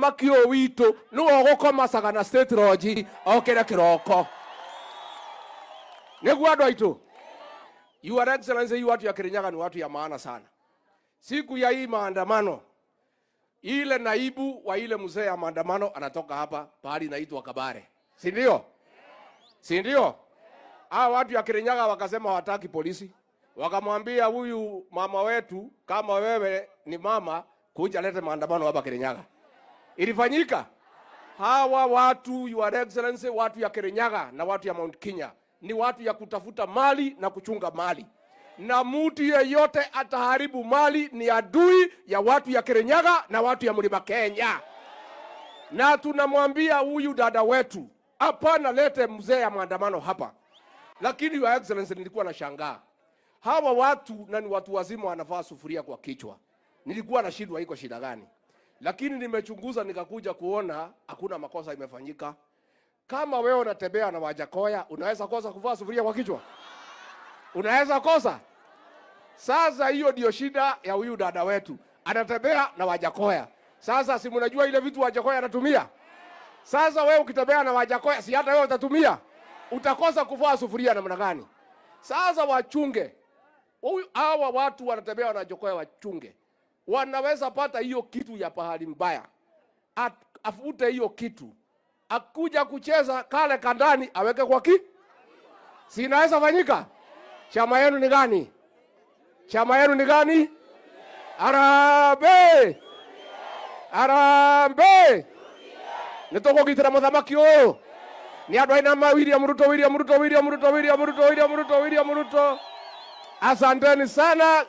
muthamaki o witu no gukomacaga na state lodge okira kiroko niguo andu aitu. Your Excellency, watu ya Kirinyaga ni watu ya maana sana. Siku ya hii maandamano, ile naibu wa ile mzee ya maandamano anatoka hapa pahali inaitwa Kabare, si ndio? Si ndio? Watu ya Kirinyaga wakasema hawataki polisi, wakamwambia huyu mama wetu, kama wewe ni mama, kuja lete maandamano hapa Kirinyaga. Ilifanyika. Hawa watu, Your Excellency, watu ya Kirinyaga na watu ya Mount Kenya ni watu ya kutafuta mali na kuchunga mali, na mtu yeyote ataharibu mali ni adui ya watu ya Kirinyaga na watu ya Mlima Kenya. Na tunamwambia huyu dada wetu, hapana lete mzee ya maandamano hapa. Lakini Your Excellency, nilikuwa na shangaa, hawa watu na ni watu wazima wanavaa sufuria kwa kichwa. Nilikuwa na shida, iko shida gani? Lakini nimechunguza nikakuja kuona hakuna makosa imefanyika. Kama wewe unatembea na Wajakoya, unaweza kosa kuvaa sufuria kwa kichwa? Unaweza kosa? Sasa hiyo ndio shida ya huyu dada wetu. Anatembea na Wajakoya. Sasa si mnajua ile vitu Wajakoya anatumia? Sasa wewe ukitembea na Wajakoya, si hata wewe utatumia? Utakosa kuvaa sufuria namna gani? Sasa wachunge. Hawa watu wanatembea na Wajakoya, wachunge. Wanaweza pata hiyo kitu ya pahali mbaya. Afute hiyo kitu. Akuja kucheza kale kandani aweke kwa si inaweza fanyika? Chama yenu ni gani? Chama yenu ni gani? Arambe! Arambe! Nitoko gitira muthamaki uyu. Ni andu aina ma William Ruto. Asanteni sana.